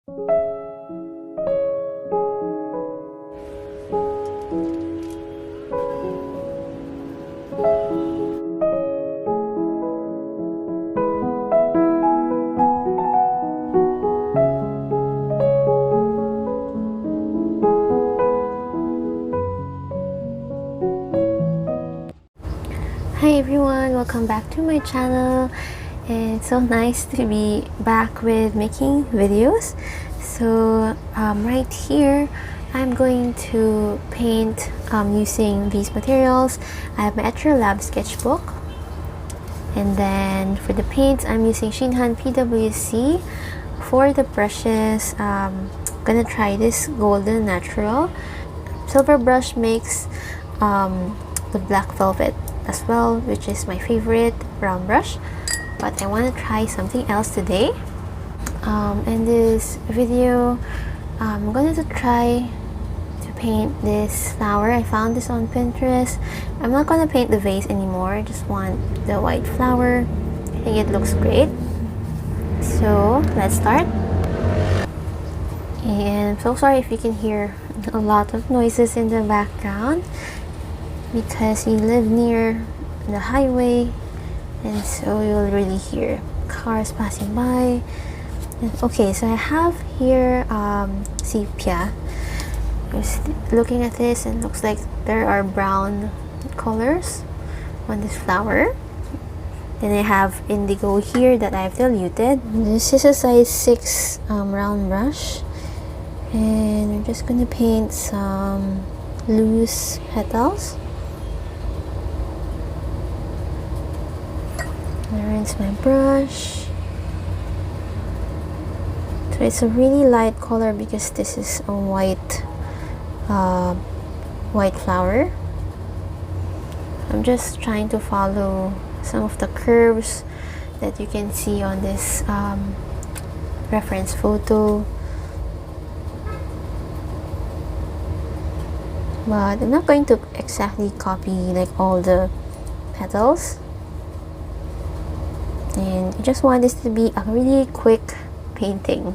Hi everyone, welcome back to my channel, and it's so nice to be back with making videos. So right here I'm going to paint using these materials. I have my Etchr Lab Sketchbook, and then for the paints I'm using Shinhan PWC. For the brushes, I'm gonna try this golden natural. Silverbrusg makes the black velvet as well, which is my favorite brown brush, but I want to try something else today. In this video I'm going to try to paint this flower. I found this on Pinterest. I'm not going to paint the vase anymore, I just want the white flower. I think it looks great, so let's start. And I'm so sorry if you can hear a lot of noises in the background, because we live near the highway, and so you'll really hear cars passing by. Okay, so I have here sepia. I was looking at this and it looks like there are brown colors on this flower. Then I have indigo here that I've diluted. This is a size 6 round brush, and I'm just gonna paint some loose petals. Rinse my brush. So it's a really light color because this is a white flower. I'm just trying to follow some of the curves that you can see on this reference photo, but I'm not going to exactly copy like all the petals. And I just want this to be a really quick painting.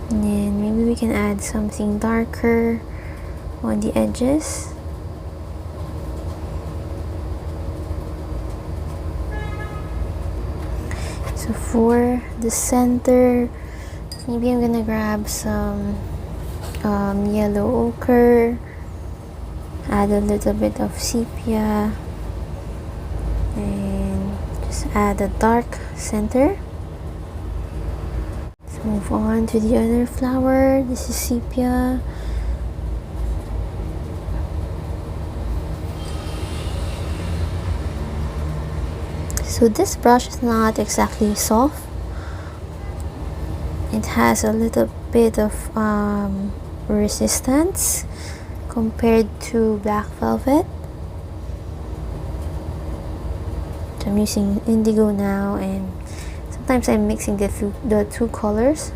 And then maybe we can add something darker on the edges. So for the center, maybe I'm gonna grab some yellow ochre, add a little bit of sepia, and just add a dark center. Let's move on to the other flower. This is sepia. So this brush is not exactly soft. It has a little bit of resistance compared to black velvet. I'm using indigo now, and sometimes I'm mixing the two colors.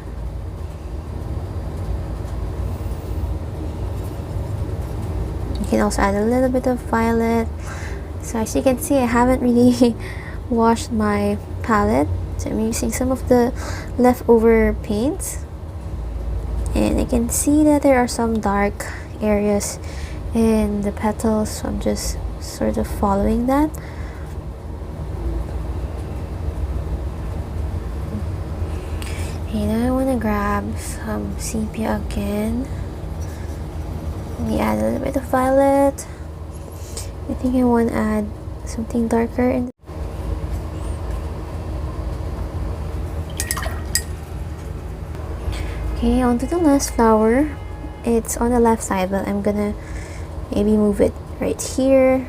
You can also add a little bit of violet. So as you can see, I haven't really washed my palette, so I'm using some of the leftover paints, and I can see that there are some dark areas in the petals, so I'm just sort of following that. Okay, now I want to grab some sepia again. Let me add a little bit of violet. I think I want to add something darker in. Okay, on to the last flower. It's on the left side, but I'm gonna maybe move it right here.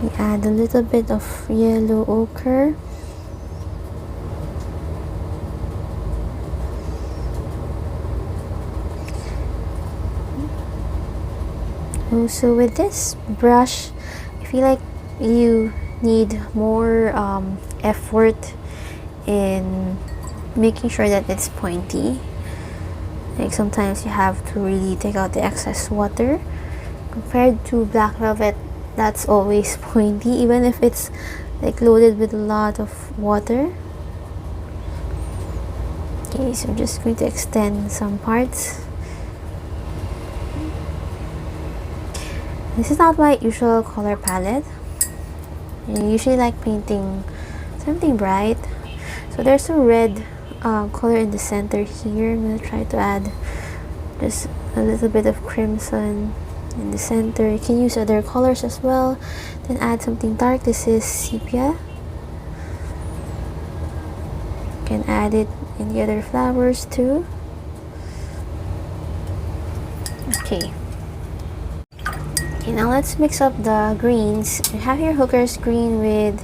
We add a little bit of yellow ochre. Also, with this brush, I feel like you need more effort in making sure that it's pointy. Like sometimes you have to really take out the excess water, compared to black velvet, that's always pointy, even if it's like loaded with a lot of water. Okay, so I'm just going to extend some parts. This is not my usual color palette. I usually like painting something bright. So there's a red color in the center here. I'm going to try to add just a little bit of crimson in the center. You can use other colors as well. Then add something dark. This is sepia. You can add it in the other flowers too. Okay. Okay, now let's mix up the greens. You have your hooker's green with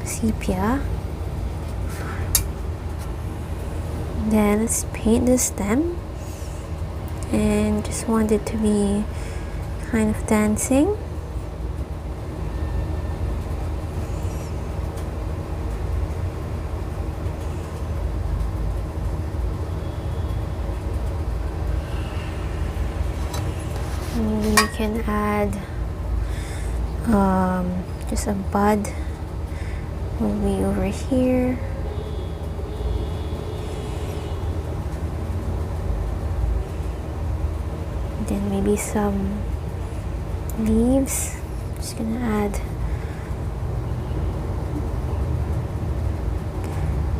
sepia. Then let's paint the stem, and just want it to be kind of dancing. Maybe we can add just a bud will be over here. Then maybe some leaves. Just gonna add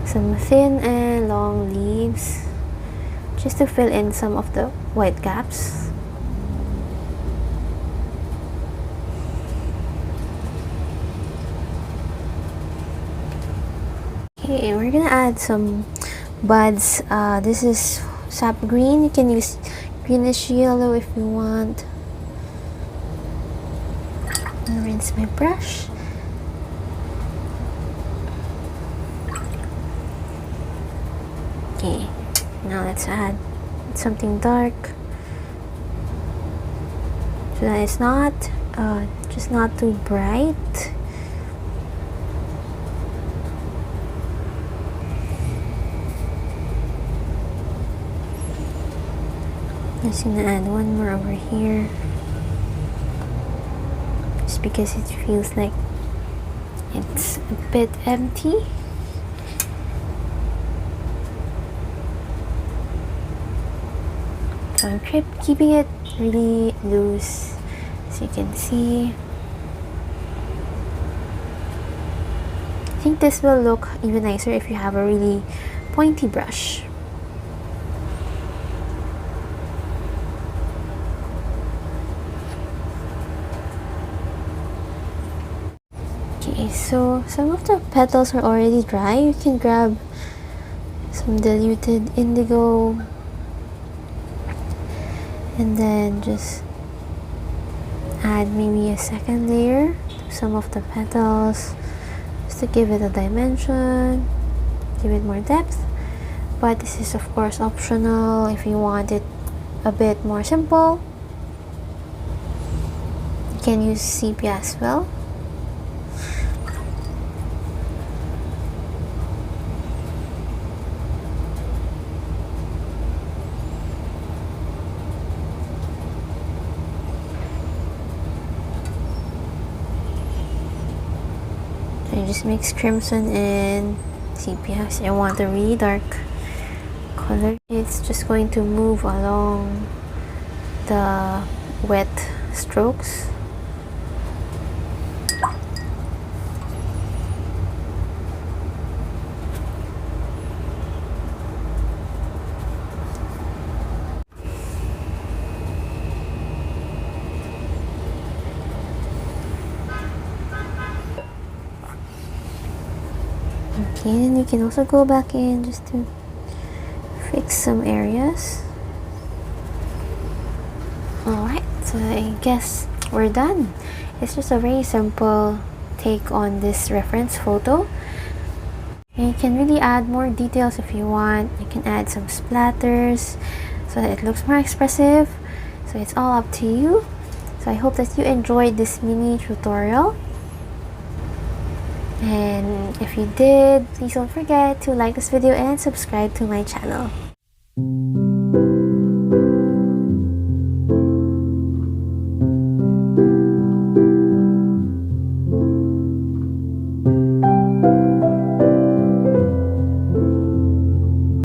some thin and long leaves just to fill in some of the white gaps. Okay, we're gonna add some buds. This is sap green. You can use greenish yellow if you want. I'm gonna rinse my brush. Okay, now let's add something dark so that it's not just not too bright. I'm just gonna add one more over here, just because it feels like it's a bit empty. So I'm keeping it really loose, as you can see. I think this will look even nicer if you have a really pointy brush. Okay, so some of the petals are already dry. You can grab some diluted indigo and then just add maybe a second layer to some of the petals just to give it a dimension, give it more depth. But this is of course optional. If you want it a bit more simple, you can use sepia as well. I just mix crimson and sepia. So I want a really dark color. It's just going to move along the wet strokes. Okay, and you can also go back in just to fix some areas. Alright, so I guess we're done. It's just a very simple take on this reference photo. And you can really add more details if you want. You can add some splatters so that it looks more expressive. So it's all up to you. So I hope that you enjoyed this mini tutorial. And if you did, please don't forget to like this video and subscribe to my channel.